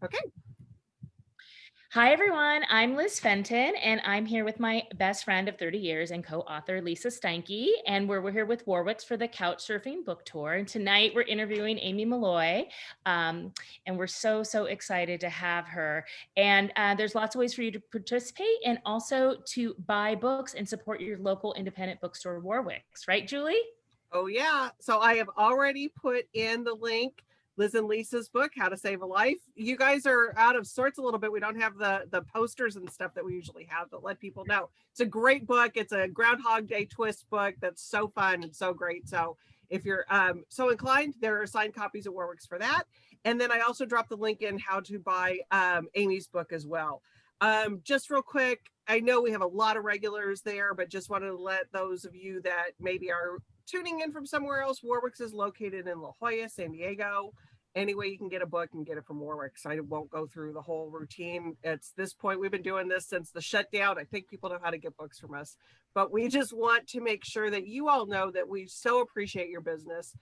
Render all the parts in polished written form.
Okay. Hi, everyone. I'm Liz Fenton, and I'm here with my best friend of 30 years and co author, Lisa Steinke. And we're here with Warwicks for the Couch Surfing Book Tour. And tonight we're interviewing Aimee Molloy. And we're so excited to have her. And there's lots of ways for you to participate and also to buy books and support your local independent bookstore, Warwicks. Right, Julie? Oh, yeah. So I have already put in the link, Liz and Lisa's book, How to Save a Life. You guys are out of sorts a little bit. We don't have the posters and stuff that we usually have that let people know. It's a great book. It's a Groundhog Day twist book that's so fun and so great. So if you're so inclined, there are signed copies at Warwick's for that. And then I also dropped the link in how to buy Aimee's book as well. Just real quick, I know we have a lot of regulars there, but just wanted to let those of you that maybe are tuning in from somewhere else, Warwick's is located in La Jolla, San Diego. Any way you can get a book and get it from Warwick's. I won't go through the whole routine. It's this point, we've been doing this since the shutdown. I think people know how to get books from us, but we just want to make sure that you all know that we so appreciate your business.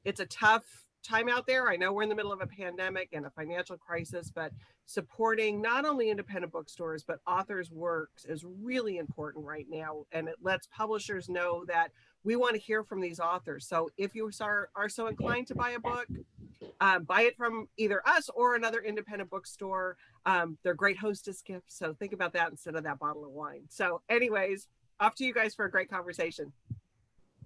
It's a tough time out there. I know we're in the middle of a pandemic and a financial crisis, but supporting not only independent bookstores, but authors' works is really important right now. And it lets publishers know that we want to hear from these authors. So if you are so inclined to buy a book, buy it from either us or another independent bookstore. They're great hostess gifts. So think about that instead of that bottle of wine. So anyways, off to you guys for a great conversation.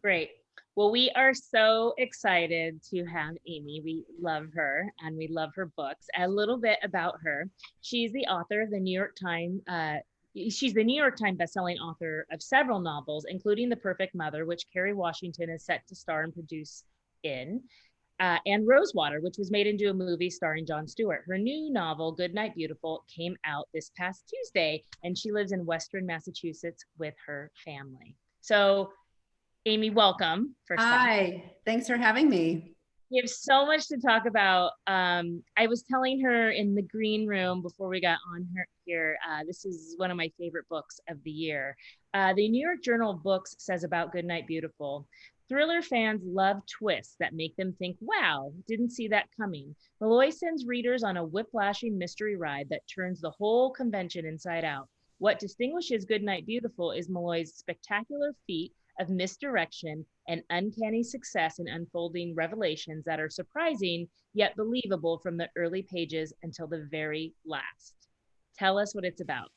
Great. Well, we are so excited to have Aimee. We love her and we love her books. A little bit about her. She's the author of the New York Times. She's the New York Times bestselling author of several novels, including The Perfect Mother, which Kerry Washington is set to star and produce in, and Rosewater, which was made into a movie starring Jon Stewart. Her new novel, Goodnight Beautiful, came out this past Tuesday, and she lives in Western Massachusetts with her family. So Aimee, welcome, first off. Hi, thanks for having me. We have so much to talk about. I was telling her in the green room before we got on here, this is one of my favorite books of the year. The New York Journal of Books says about Goodnight Beautiful, thriller fans love twists that make them think, wow, didn't see that coming. Molloy sends readers on a whiplashing mystery ride that turns the whole convention inside out. What distinguishes Goodnight Beautiful is Molloy's spectacular feat of misdirection and uncanny success in unfolding revelations that are surprising yet believable from the early pages until the very last. Tell us what it's about.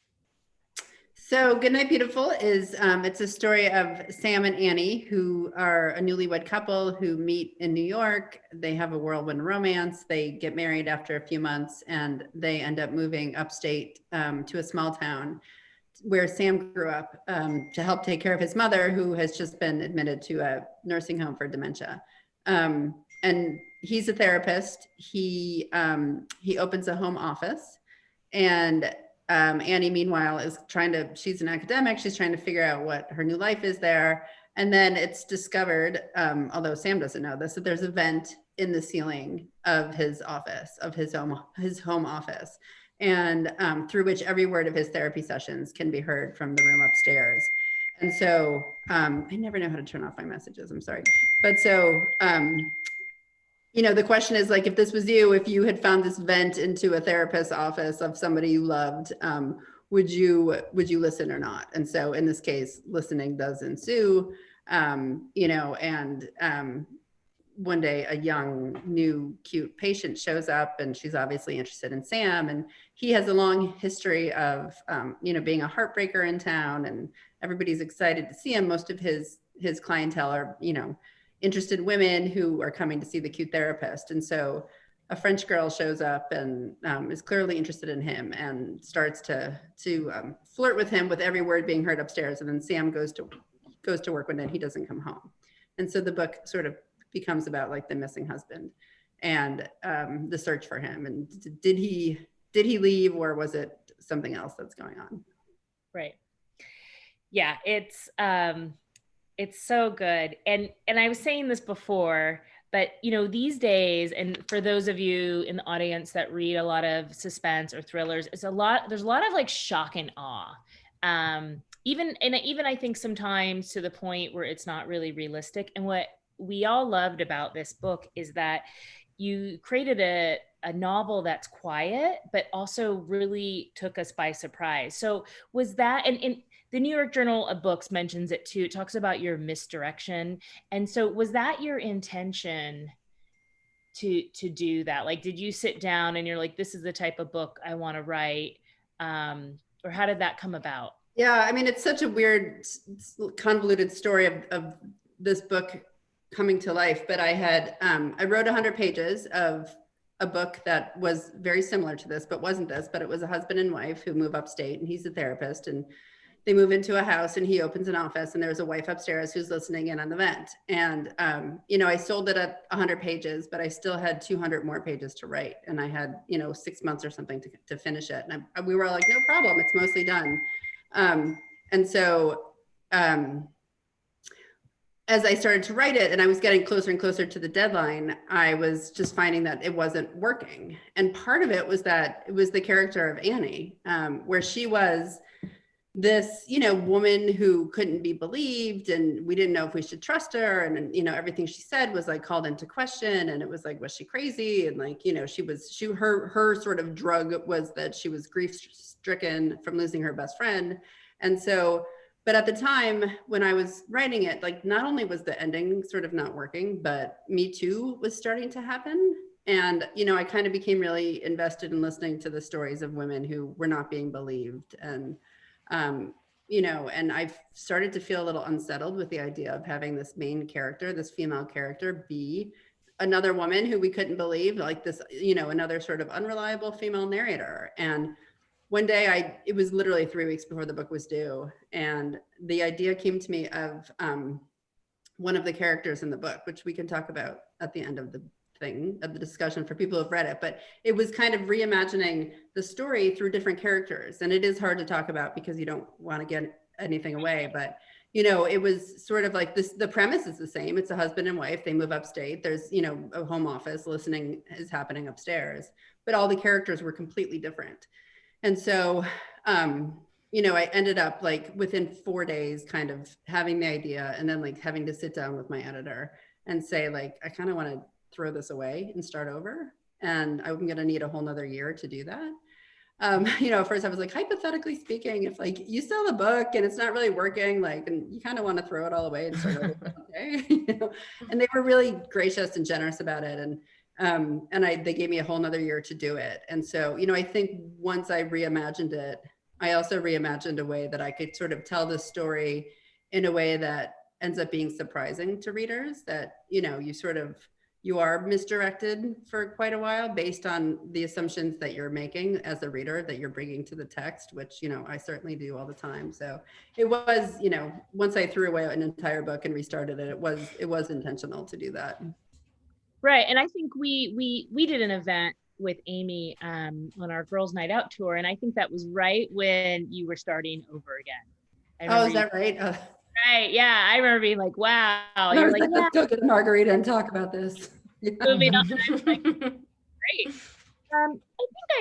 So Goodnight Beautiful is, it's a story of Sam and Annie, who are a newlywed couple who meet in New York. They have a whirlwind romance. They get married after a few months and they end up moving upstate to a small town where Sam grew up to help take care of his mother, who has just been admitted to a nursing home for dementia. And he's a therapist. He opens a home office, and Annie, meanwhile, she's an academic. She's trying to figure out what her new life is there. And then it's discovered, although Sam doesn't know this, that there's a vent in the ceiling of his office, of his home office, and through which every word of his therapy sessions can be heard from the room upstairs. And so I never know how to turn off my messages. I'm sorry. But so, the question is, like, if this was you, if you had found this vent into a therapist's office of somebody you loved, would you listen or not? And so in this case, listening does ensue, and one day a young, new, cute patient shows up, and she's obviously interested in Sam. And he has a long history of, being a heartbreaker in town, and everybody's excited to see him. Most of his clientele are, interested women who are coming to see the cute therapist. And so a French girl shows up and is clearly interested in him and starts to flirt with him with every word being heard upstairs. And then Sam goes to work one day and he doesn't come home. And so the book sort of becomes about, like, the missing husband and the search for him. And did he leave, or was it something else that's going on? Right. Yeah, it's so good. And I was saying this before, but these days, and for those of you in the audience that read a lot of suspense or thrillers, there's a lot of like shock and awe. Even I think sometimes to the point where it's not really realistic. And what we all loved about this book is that you created a novel that's quiet, but also really took us by surprise. So was that, and the New York Journal of Books mentions it too. It talks about your misdirection. And so was that your intention to do that? Like, did you sit down and you're like, this is the type of book I want to write? Or how did that come about? Yeah, I mean, it's such a weird, convoluted story of this book coming to life. But I wrote 100 pages of a book that was very similar to this, but wasn't this, but it was a husband and wife who move upstate, and he's a therapist, and they move into a house and he opens an office and there's a wife upstairs who's listening in on the vent. And, I sold it at 100 pages, but I still had 200 more pages to write. And I had, 6 months or something to finish it. And we were like, no problem, it's mostly done. And so as I started to write it and I was getting closer and closer to the deadline, I was just finding that it wasn't working. And part of it was that it was the character of Annie, where she was this, woman who couldn't be believed, and we didn't know if we should trust her. And, everything she said was like called into question, and it was like, was she crazy? And like, her sort of drug was that she was grief stricken from losing her best friend. And so, but at the time when I was writing it, like not only was the ending sort of not working, but Me Too was starting to happen. And, I kind of became really invested in listening to the stories of women who were not being believed. And, and I've started to feel a little unsettled with the idea of having this main character, this female character, be another woman who we couldn't believe, like this, another sort of unreliable female narrator. And one day it was literally 3 weeks before the book was due. And the idea came to me of one of the characters in the book, which we can talk about at the end of the discussion for people who've read it. But it was kind of reimagining the story through different characters. And it is hard to talk about because you don't want to get anything away. But, it was sort of like this, the premise is the same. It's a husband and wife. They move upstate. There's, a home office, listening is happening upstairs, but all the characters were completely different. And so, I ended up like within 4 days kind of having the idea, and then like having to sit down with my editor and say, like, I kind of want to throw this away and start over. And I'm going to need a whole nother year to do that. At first I was like, hypothetically speaking, if like you sell a book and it's not really working, like, and you kind of want to throw it all away and start over, okay. And they were really gracious and generous about it. And they gave me a whole nother year to do it. And so, I think once I reimagined it, I also reimagined a way that I could sort of tell the story in a way that ends up being surprising to readers, that, you are misdirected for quite a while based on the assumptions that you're making as a reader, that you're bringing to the text, which, I certainly do all the time. So it was, once I threw away an entire book and restarted it, it was intentional to do that. Right. And I think we did an event with Aimee on our Girls Night Out tour. And I think that was right when you were starting over again. Oh, is that right? Oh. Right. Yeah. I remember being like, wow. You're like, let's go get a margarita and talk about this. Yeah. Moving on. I was like, great. I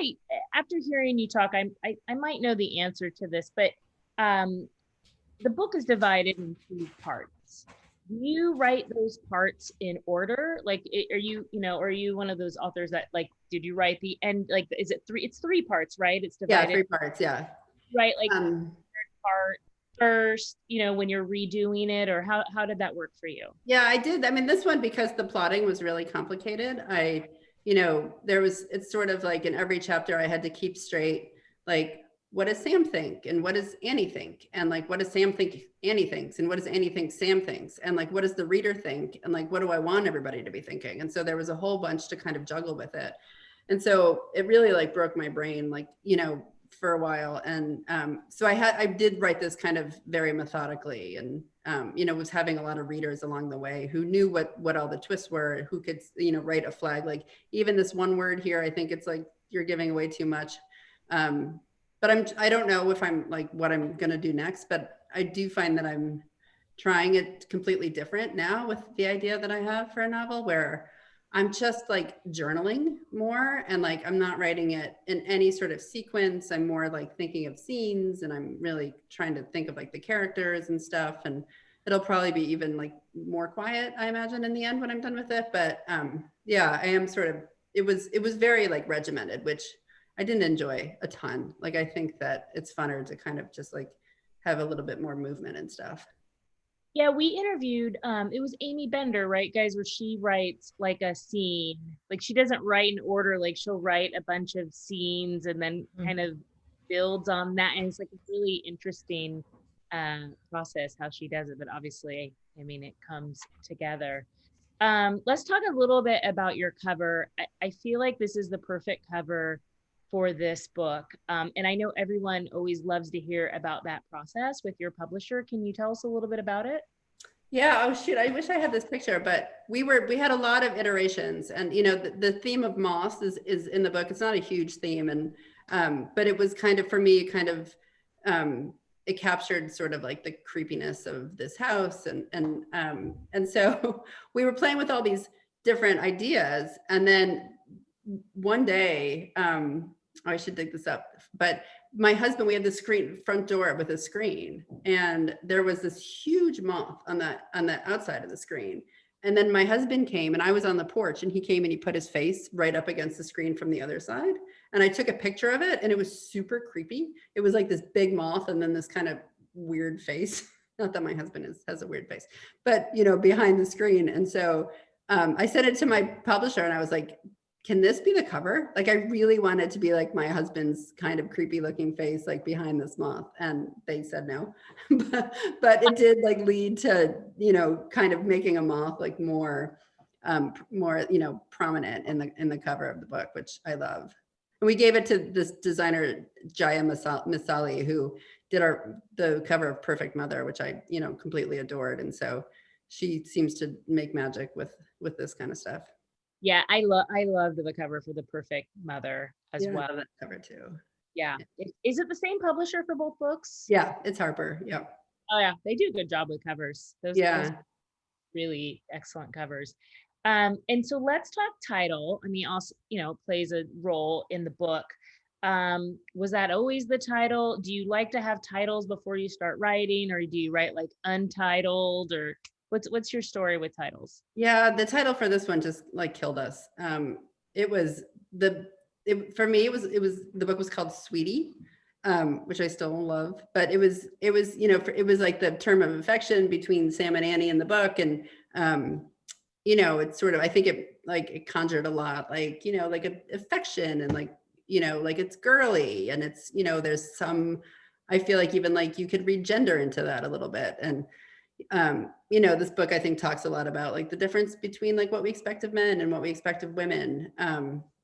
think after hearing you talk, I might know the answer to this, but the book is divided in 2 parts. Do you write those parts in order? Like, are you one of those authors that like, did you write the end? Like, is it 3? It's 3 parts, right? It's divided. Yeah, 3 parts. Yeah. Right. Like third part first, when you're redoing it, or how did that work for you? Yeah, I did. I mean, this one, because the plotting was really complicated, it's sort of like in every chapter I had to keep straight, like, what does Sam think? And what does Annie think? And like, what does Sam think Annie thinks? And what does Annie think Sam thinks? And like, what does the reader think? And like, what do I want everybody to be thinking? And so there was a whole bunch to kind of juggle with it. And so it really like broke my brain, like, for a while. And so I did write this kind of very methodically, and was having a lot of readers along the way who knew what all the twists were, who could write a flag, like even this one word here, I think it's like you're giving away too much. But I don't know if I'm like what I'm gonna do next, but I do find that I'm trying it completely different now with the idea that I have for a novel, where I'm just like journaling more, and like I'm not writing it in any sort of sequence. I'm more like thinking of scenes, and I'm really trying to think of like the characters and stuff. And it'll probably be even like more quiet, I imagine, in the end when I'm done with it. But yeah, I am sort of it was very like regimented, which I didn't enjoy a ton. Like, I think that it's funner to kind of just like have a little bit more movement and stuff. Yeah, we interviewed, it was Aimee Bender, right, guys, where she writes like a scene. Like she doesn't write in order, like she'll write a bunch of scenes and then kind of builds on that. And it's like a really interesting process how she does it. But obviously, I mean, it comes together. Let's talk a little bit about your cover. I feel like this is the perfect cover for this book. And I know everyone always loves to hear about that process with your publisher. Can you tell us a little bit about it? Yeah, oh shoot, I wish I had this picture, but we had a lot of iterations, and you know, the theme of moss is in the book. It's not a huge theme, and but it was kind of, for me, kind of it captured sort of like the creepiness of this house, and so we were playing with all these different ideas, and then one day, I should dig this up, but my husband, we had the front door with a screen, and there was this huge moth on the outside of the screen. And then my husband came, and I was on the porch, and he came and he put his face right up against the screen from the other side. And I took a picture of it, and it was super creepy. It was like this big moth and then this kind of weird face. Not that my husband has a weird face, but you know, behind the screen. And so I sent it to my publisher, and I was like, can this be the cover? Like, I really wanted to be like my husband's kind of creepy looking face, like behind this moth. And they said no, but it did like lead to, you know, kind of making a moth like more, you know, prominent in the cover of the book, which I love. And we gave it to this designer, Jaya Misali, who did the cover of Perfect Mother, which I, you know, completely adored. And so she seems to make magic with this kind of stuff. Yeah, I loved the cover for The Perfect Mother as Yeah, well. I love that cover too. Yeah. Is it the same publisher for both books? Yeah, it's Harper. Yeah. Oh yeah, they do a good job with covers. Those really excellent covers. And so let's talk title. I mean, also, you know, plays a role in the book. Was that always the title? Do you like to have titles before you start writing, or do you write like untitled, or what's your story with titles? Yeah, the title for this one just like killed us. For me, it was the book was called Sweetie, which I still love, but it was you know, it was like the term of affection between Sam and Annie in the book, and you know, it's sort of, I think it conjured a lot, like, you know, like affection, and like, you know, like it's girly, and it's, you know, there's some, I feel like even like you could read gender into that a little bit. And you know, this book I think talks a lot about like the difference between like what we expect of men and what we expect of women,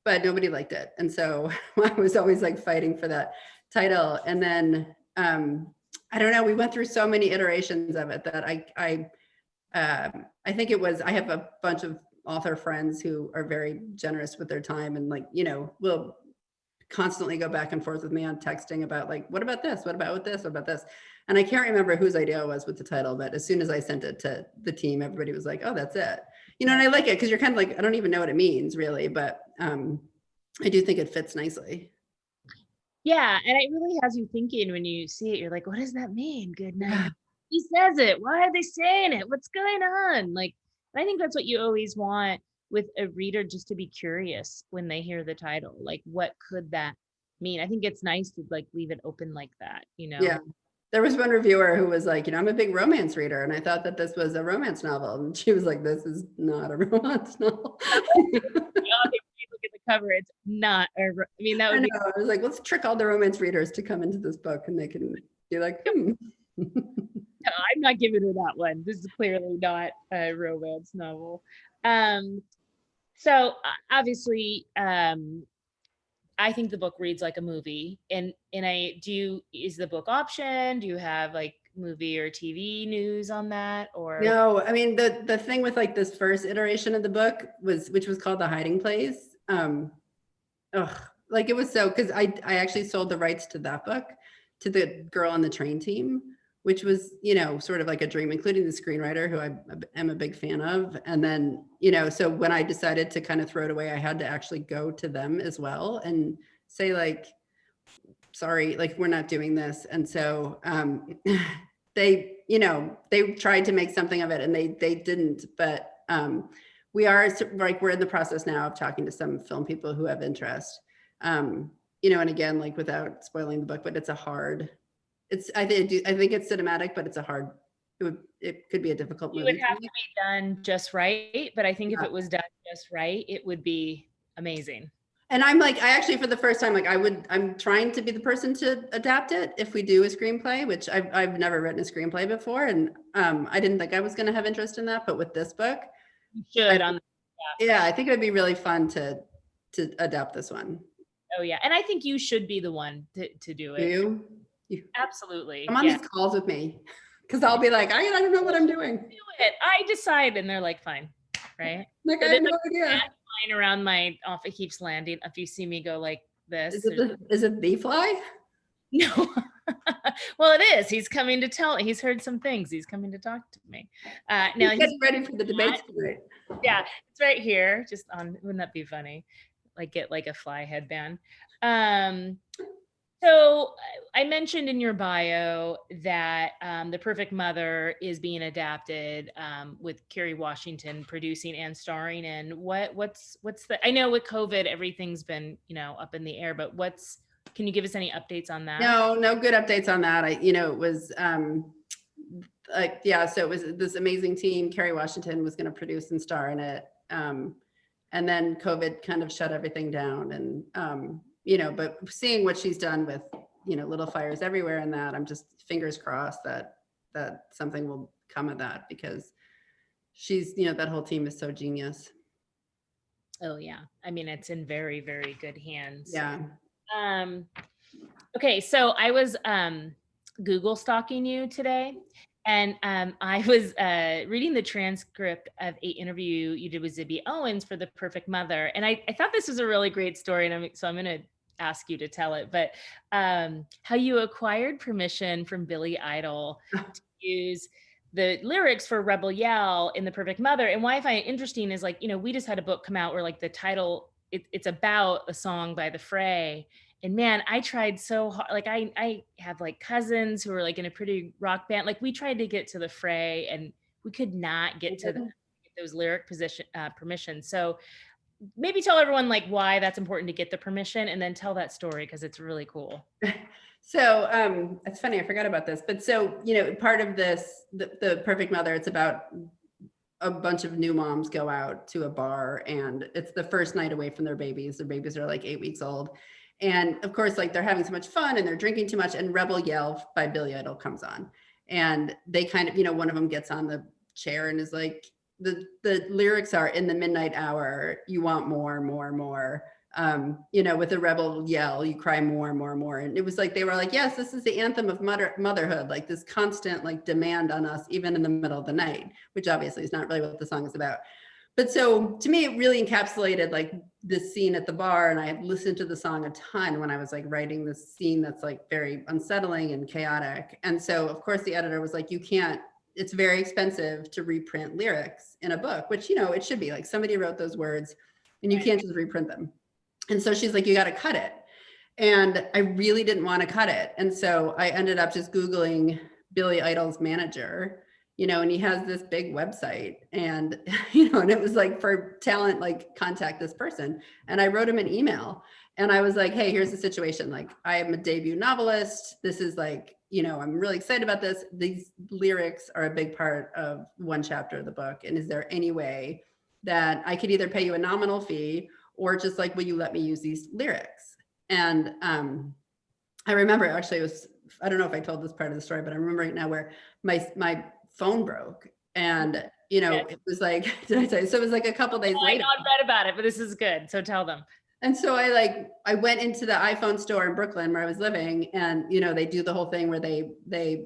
but nobody liked it, and so I was always like fighting for that title. And then I don't know, we went through so many iterations of it that I think it was, I have a bunch of author friends who are very generous with their time, and like, you know, will constantly go back and forth with me on texting about like, what about this? What about this? What about this? And I can't remember whose idea it was with the title, but as soon as I sent it to the team, everybody was like, oh, that's it. You know, and I like it because you're kind of like, I don't even know what it means really, but I do think it fits nicely. Yeah, and it really has you thinking when you see it. You're like, what does that mean? Good night. He says it. Why are they saying it? What's going on? Like, I think that's what you always want with a reader, just to be curious when they hear the title. Like, what could that mean? I think it's nice to like leave it open like that, you know? Yeah. There was one reviewer who was like, you know, I'm a big romance reader, and I thought that this was a romance novel. And she was like, this is not a romance novel. Look at the cover, it's not I mean, that would be, I was like, let's trick all the romance readers to come into this book, and they can be like, no, I'm not giving her that one. This is clearly not a romance novel. So obviously, I think the book reads like a movie, and is the book option? Do you have like movie or TV news on that? Or no, I mean, the thing with like this first iteration of the book which was called The Hiding Place. Like it was so, because I actually sold the rights to that book to the girl on the train team, which was, you know, sort of like a dream, including the screenwriter, who I am a big fan of. And then, you know, so when I decided to kind of throw it away, I had to actually go to them as well and say like, sorry, like we're not doing this. And so they, you know, they tried to make something of it, and they didn't. But we are like, we're in the process now of talking to some film people who have interest. You know, and again, like without spoiling the book, but it's a hard, I think it's cinematic, but it's a hard, it could be a difficult It movie. would have to be done just right, but I think if Yeah. it was done just right, it would be amazing. And I'm like, I actually, for the first time, like I'm trying to be the person to adapt it if we do a screenplay, which I've never written a screenplay before. And I didn't think I was going to have interest in that, but with this book, You should yeah, I think it would be really fun to adapt this one. Oh yeah, and I think you should be the one to do it. Do you? Absolutely. Come on these calls with me, because I'll be like, I don't know what I'm doing. Do it. I decide, and they're like, fine, right? Like, I have no idea. Flying around my office, it keeps landing. If you see me go like this, Is it the fly? No. Well, it is. He's coming to tell. He's heard some things. He's coming to talk to me. Now he's getting ready for the debates tonight. Yeah, it's right here. Just on. Wouldn't that be funny? Like get like a fly headband. So I mentioned in your bio that The Perfect Mother is being adapted with Kerry Washington producing and starring in. What's the? I know with COVID everything's been up in the air, but can you give us any updates on that? No good updates on that. It was so it was this amazing team. Kerry Washington was going to produce and star in it, and then COVID kind of shut everything down. And but seeing what she's done with Little Fires Everywhere and that, I'm just fingers crossed that something will come of that, because she's that whole team is so genius. Oh yeah, I mean it's in very, very good hands. Yeah. Okay, so I was Google stalking you today, and I was reading the transcript of an interview you did with Zibby Owens for The Perfect Mother, and I thought this was a really great story, and I'm going to ask you to tell it, but how you acquired permission from Billy Idol to use the lyrics for Rebel Yell in The Perfect Mother. And why I find it interesting is we just had a book come out where like the title, it's about a song by The Fray. And man, I tried so hard. Like I have like cousins who are like in a pretty rock band. Like we tried to get to The Fray and we could not get to those lyric permission. So maybe tell everyone like why that's important to get the permission, and then tell that story because it's really cool. So it's funny, I forgot about this, but so part of this, the Perfect Mother, it's about a bunch of new moms go out to a bar, and it's the first night away from their babies. Their babies are like 8 weeks old, and of course like they're having so much fun and they're drinking too much, and Rebel Yell by Billy Idol comes on, and they kind of one of them gets on the chair and is like, the lyrics are, in the midnight hour you want more, with the Rebel Yell you cry more, and it was like they were like, yes, this is the anthem of motherhood, like this constant like demand on us even in the middle of the night, which obviously is not really what the song is about. But so to me it really encapsulated like this scene at the bar, and I had listened to the song a ton when I was like writing this scene that's like very unsettling and chaotic. And so of course the editor was like, it's very expensive to reprint lyrics in a book, which, it should be like somebody wrote those words and you can't just reprint them. And so she's like, you got to cut it. And I really didn't want to cut it. And so I ended up just Googling Billy Idol's manager, and he has this big website, and, and it was like, for talent, like contact this person. And I wrote him an email and I was like, hey, here's the situation. Like, I am a debut novelist. This is like, I'm really excited about this. These lyrics are a big part of one chapter of the book. And is there any way that I could either pay you a nominal fee or just like, will you let me use these lyrics? And I remember actually I don't know if I told this part of the story, but I remember right now where my phone broke, and it was like, did I tell you? So it was like a couple days later. I read about it, but this is good. So tell them. And so I went into the iPhone store in Brooklyn where I was living, and they do the whole thing where they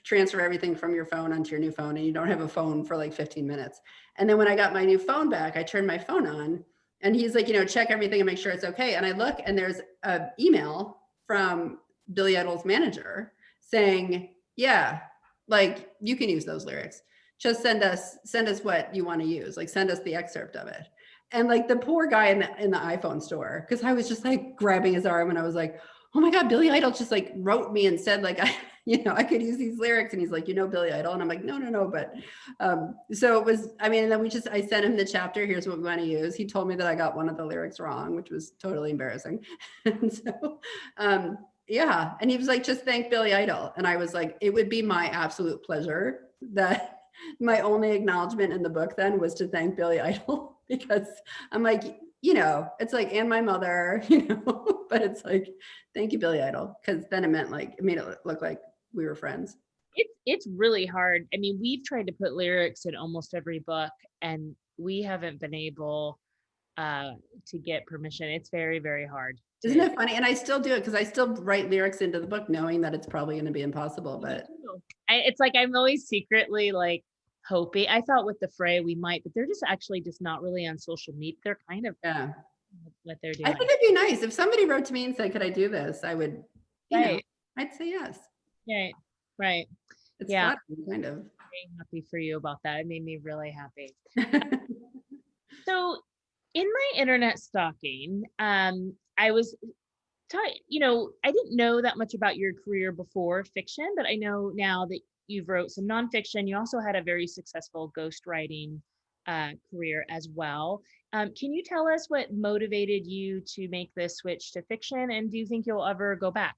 transfer everything from your phone onto your new phone, and you don't have a phone for like 15 minutes. And then when I got my new phone back, I turned my phone on, and he's like, check everything and make sure it's okay. And I look, and there's an email from Billy Idol's manager saying, yeah, like you can use those lyrics. Just send us what you want to use. Like send us the excerpt of it. And like the poor guy in the iPhone store, because I was just like grabbing his arm and I was like, oh my God, Billy Idol just like wrote me and said like, I could use these lyrics. And he's like, Billy Idol. And I'm like, no. But so it was, and then I sent him the chapter. Here's what we want to use. He told me that I got one of the lyrics wrong, which was totally embarrassing. And so, yeah. And he was like, just thank Billy Idol. And I was like, it would be my absolute pleasure. That my only acknowledgement in the book then was to thank Billy Idol, because I'm like, it's like, and my mother, but it's like, thank you, Billy Idol. Because then it made it look like we were friends. It's really hard. I mean, we've tried to put lyrics in almost every book, and we haven't been able to get permission. It's very, very hard. Isn't it funny? And I still do it because I still write lyrics into the book knowing that it's probably going to be impossible. But it's like I'm always secretly like hoping. I thought with the Fray we might, but they're just not really on social media. They're kind of what they're doing. I think it'd be nice if somebody wrote to me and said, could I do this? I would, I'd say yes. Right. It's flattering, kind of. Very happy for you about that. It made me really happy. So in my internet stalking, I was I didn't know that much about your career before fiction, but I know now that you've wrote some nonfiction. You also had a very successful ghostwriting career as well. Can you tell us what motivated you to make this switch to fiction, and do you think you'll ever go back?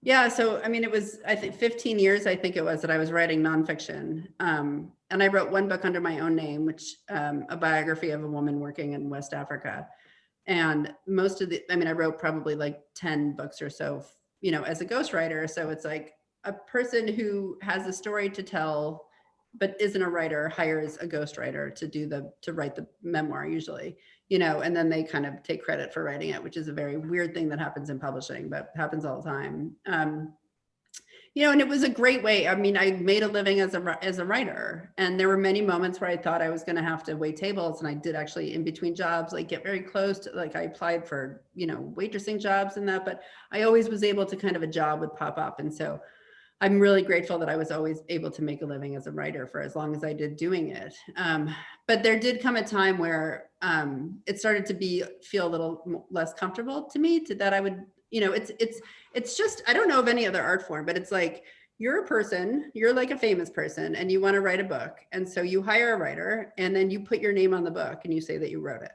Yeah, so it was, I think 15 years, I think it was, that I was writing nonfiction. And I wrote one book under my own name, which a biography of a woman working in West Africa. And most of I wrote probably like 10 books or so, as a ghostwriter. So it's like a person who has a story to tell, but isn't a writer, hires a ghostwriter to write the memoir usually, and then they kind of take credit for writing it, which is a very weird thing that happens in publishing, but happens all the time. And it was a great way. I made a living as a writer, and there were many moments where I thought I was going to have to wait tables, and I did actually in between jobs, like get very close to, like I applied for, waitressing jobs and that, but I always was able to kind of a job would pop up. And so I'm really grateful that I was always able to make a living as a writer for as long as I did doing it. But there did come a time where it started to feel a little less comfortable to me, that I would, it's just, I don't know of any other art form, but it's like, you're a person, you're like a famous person, and you want to write a book. And so you hire a writer, and then you put your name on the book and you say that you wrote it.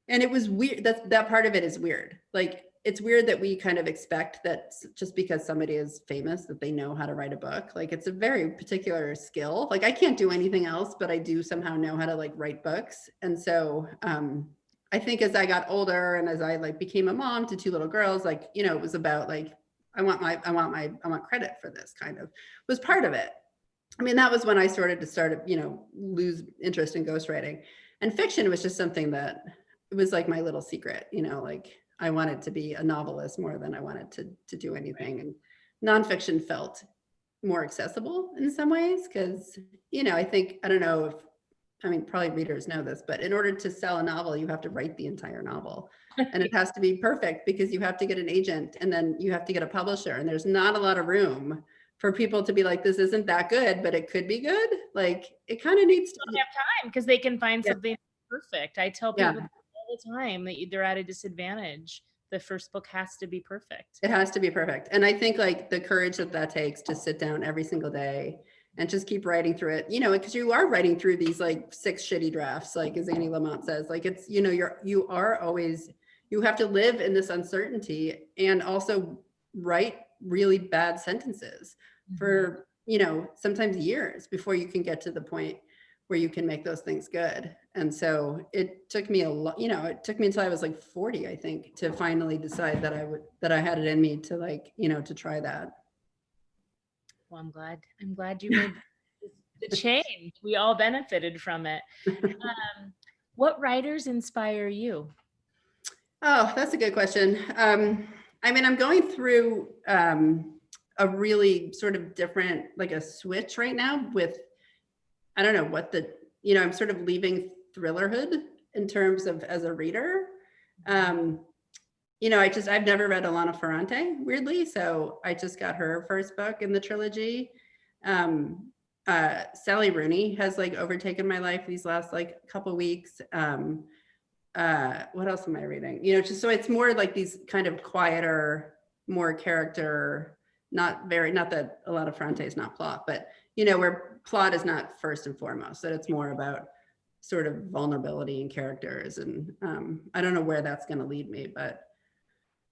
And it was weird. That part of it is weird. Like, it's weird that we kind of expect that just because somebody is famous that they know how to write a book. Like, it's a very particular skill. Like, I can't do anything else, but I do somehow know how to like write books. And so I think as I got older and as I like became a mom to 2 little girls, like, it was about like, I want credit for this, kind of was part of it. That was when I started to lose interest in ghostwriting, and fiction was just something that it was like my little secret, like I wanted to be a novelist more than I wanted to do anything. And nonfiction felt more accessible in some ways because, I think, I don't know if, probably readers know this, but in order to sell a novel, you have to write the entire novel. And it has to be perfect because you have to get an agent, and then you have to get a publisher. And there's not a lot of room for people to be like, this isn't that good, but it could be good. Like, it kind of needs to have time because they can find something perfect. I tell people all the time that they're at a disadvantage. The first book has to be perfect. It has to be perfect. And I think like the courage that takes to sit down every single day and just keep writing through it, because you are writing through these like 6 shitty drafts, like as Annie Lamott says, like it's, you are always, you have to live in this uncertainty and also write really bad sentences for, sometimes years before you can get to the point where you can make those things good. And so it took me it took me until I was like 40, I think, to finally decide that I had it in me to like, to try that. Well, I'm glad you made the change. We all benefited from it. What writers inspire you? Oh, that's a good question. I'm going through a really sort of different, like a switch right now with, I don't know what I'm sort of leaving thrillerhood in terms of as a reader. I've never read Elena Ferrante, weirdly. So I just got her first book in the trilogy. Sally Rooney has like overtaken my life these last like couple weeks. what else am I reading? You know, just so it's more like these kind of quieter, more character, not that a lot of Ferrante is not plot, but you know, where plot is not first and foremost, that it's more about sort of vulnerability and characters. And I don't know where that's going to lead me, but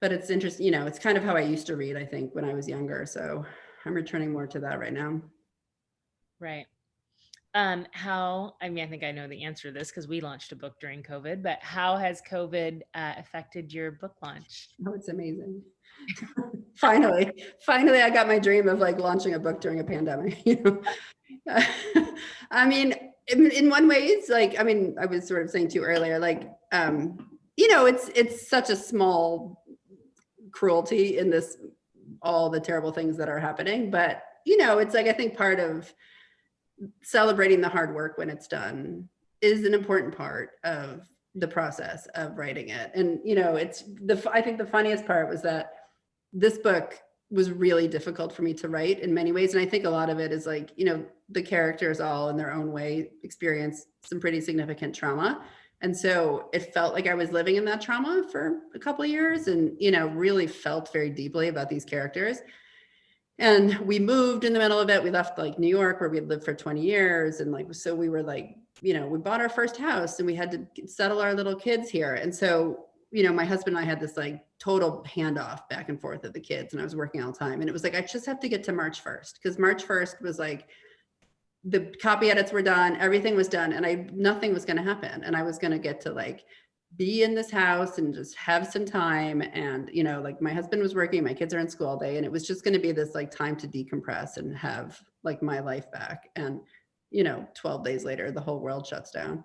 it's interesting. You know, it's kind of how I used to read, I think, when I was younger. So I'm returning more to that right now. Right. I mean, I think I know the answer to this because we launched a book during COVID, but how has COVID affected your book launch? Oh, it's amazing. Finally, I got my dream of like launching a book during a pandemic, you know. I mean, in one way, it's like, I mean, I was sort of saying to you earlier, like, you know, it's such a small cruelty in this, all the terrible things that are happening. But, you know, it's like, I think part of celebrating the hard work when it's done is an important part of the process of writing it. And, you know, I think the funniest part was that this book was really difficult for me to write in many ways. And I think a lot of it is like, you know, the characters all in their own way experience some pretty significant trauma. And so it felt like I was living in that trauma for a couple of years and, you know, really felt very deeply about these characters. And we moved in the middle of it. We left like New York where we had lived for 20 years. And like, so we were like, you know, we bought our first house and we had to settle our little kids here. And so, you know, my husband and I had this like total handoff back and forth of the kids, and I was working all the time. And it was like, I just have to get to March 1st because March 1st was like, the copy edits were done, everything was done, and nothing was going to happen. And I was going to get to like be in this house and just have some time. And, you know, like my husband was working, my kids are in school all day, and it was just going to be this like time to decompress and have like my life back. And, you know, 12 days later, the whole world shuts down.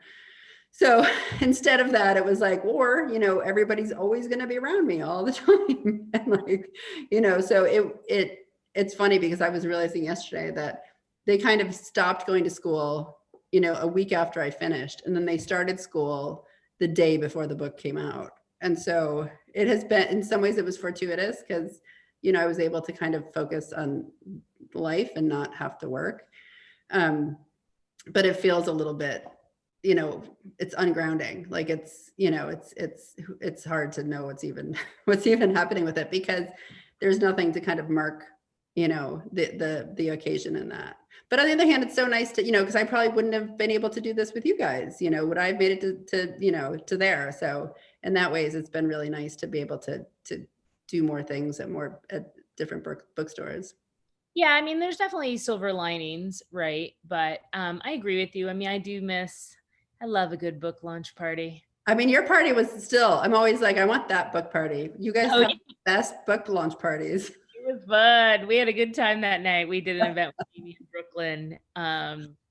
So instead of that, it was like, or, you know, everybody's always going to be around me all the time. And like, you know, so it's funny because I was realizing yesterday that they kind of stopped going to school, you know, a week after I finished, and then they started school the day before the book came out. And so it has been, in some ways it was fortuitous because, you know, I was able to kind of focus on life and not have to work. But it feels a little bit, you know, it's ungrounding. Like it's, you know, it's hard to know what's even happening with it because there's nothing to kind of mark, you know, the occasion in that. But on the other hand, it's so nice to, you know, because I probably wouldn't have been able to do this with you guys, you know, would I have made it to you know, to there. So in that ways, it's been really nice to be able to do more things at different bookstores. Yeah, I mean, there's definitely silver linings, right? But I agree with you. I mean, I love a good book launch party. I mean, your party was still, I'm always like, I want that book party. You guys have the best book launch parties. It was fun. We had a good time that night. We did an event with Aimee in Brooklyn.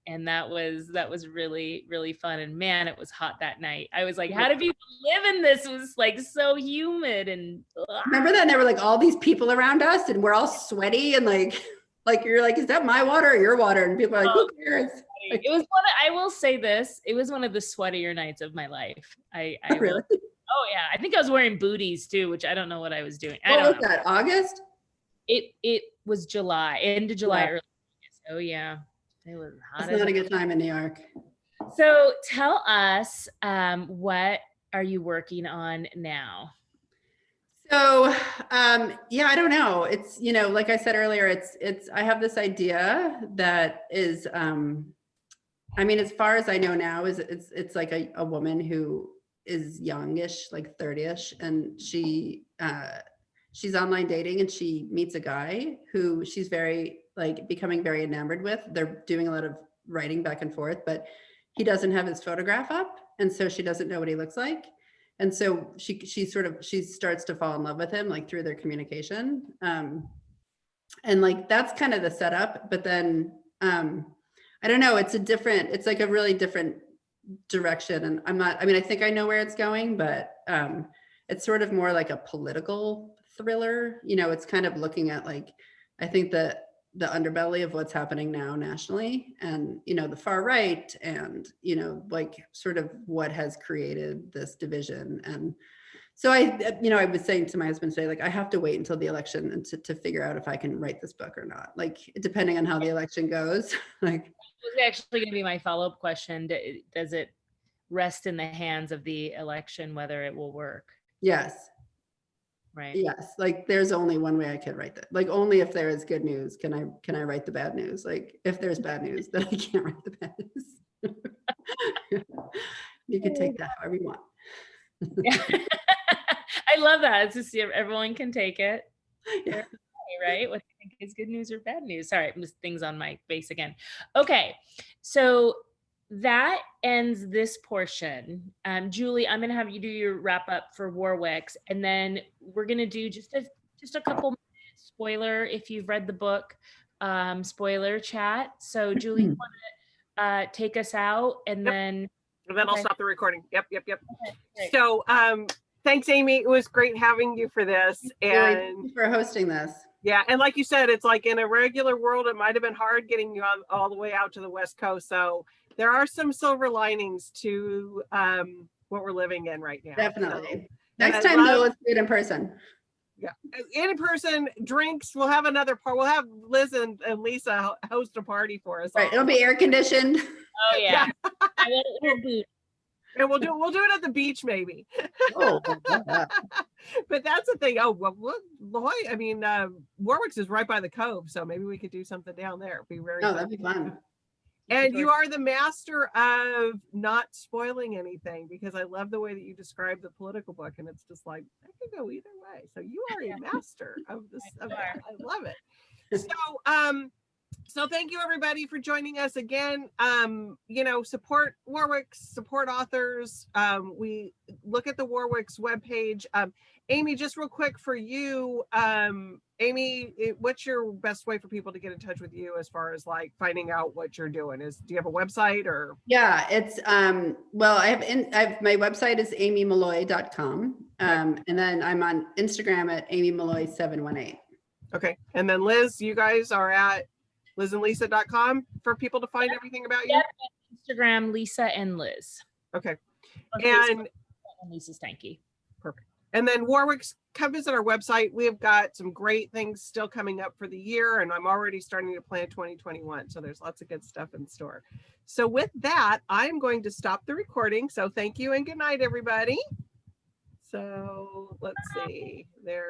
And that was really, really fun. And man, it was hot that night. I was like, how do people live in this? It was like so humid and remember that? And there were like all these people around us and we're all sweaty and like you're like, is that my water or your water? And people are like, who cares? It was I will say this, it was one of the sweatier nights of my life. I really? Oh yeah. I think I was wearing booties too, which I don't know what I was doing. What was that? August? It was July, end of July, early August. Oh yeah. It was hot. It's not a good time in New York. So tell us, what are you working on now? So, yeah, I don't know. It's, you know, like I said earlier, I have this idea that is, I mean, as far as I know now, it's like a woman who is youngish, like 30ish, and she's online dating and she meets a guy who she's very like becoming very enamored with. They're doing a lot of writing back and forth, but he doesn't have his photograph up. And so she doesn't know what he looks like. And so she starts to fall in love with him, like through their communication. And like, that's kind of the setup, but then, I don't know, it's like a really different direction. And I think I know where it's going, but, it's sort of more like a political thriller. You know, it's kind of looking at like, I think the underbelly of what's happening now nationally and, you know, the far right and, you know, like sort of what has created this division. And so I was saying to my husband today, like, I have to wait until the election and to figure out if I can write this book or not, like, depending on how the election goes. Like, It was actually going to be my follow-up question. rest in the hands of the election whether it will work, Yes. right? Yes. Like there's only one way I can write that. Like only if there is good news can I write the bad news. Like if there's bad news, then I can't write the bad news. You can take that however you want. Yeah. I love that. It's just everyone can take it. Yeah. Right? What you think is good news or bad news. Sorry, things on my face again. Okay, so that ends this portion. Julie, I'm gonna have you do your wrap up for Warwick's, and then we're gonna do just a couple minutes spoiler if you've read the book, spoiler chat. So Julie, you want to take us out, and Yep. then I'll stop the recording. Yep. Okay, So thanks, Aimee. It was great having you for this. Thank And you for hosting this. yeah, and like you said, it's like in a regular world, it might have been hard getting you all the way out to the West Coast. So there are some silver linings to what we're living in right now. Definitely. So, Next time though, let's do it in person. Yeah, in person, drinks. We'll have another part. We'll have Liz and Lisa host a party for us. Right, it'll be air conditioned. oh yeah, we'll boot. And we'll do it at the beach maybe. Oh, But that's the thing. Oh, well, Molloy, I mean, Warwick's is right by the cove, so maybe we could do something down there. It'd be very no, fun. that'd be fun. And you are the master of not spoiling anything, because I love the way that you describe the political book, and it's just like that could go either way. So you are a master of this. Of that. I love it. So thank you everybody for joining us again. Support Warwick's, support authors. We look at the Warwick's webpage. Aimee, just real quick for you, Aimee, what's your best way for people to get in touch with you as far as like finding out what you're doing? Do you have a website or? Yeah, it's well, I have my website is aimeemolloy.com. And then I'm on Instagram at aimeemolloy718. Okay. And then Liz, you guys are at lizandlisa.com for people to find everything about you? Yep. Instagram, Lisa and Liz. Okay. And Lisa Stanky. Perfect. And then Warwick's, come visit our website. We have got some great things still coming up for the year, and I'm already starting to plan 2021. So there's lots of good stuff in store. So with that, I'm going to stop the recording. So thank you and good night, everybody. So let's see there.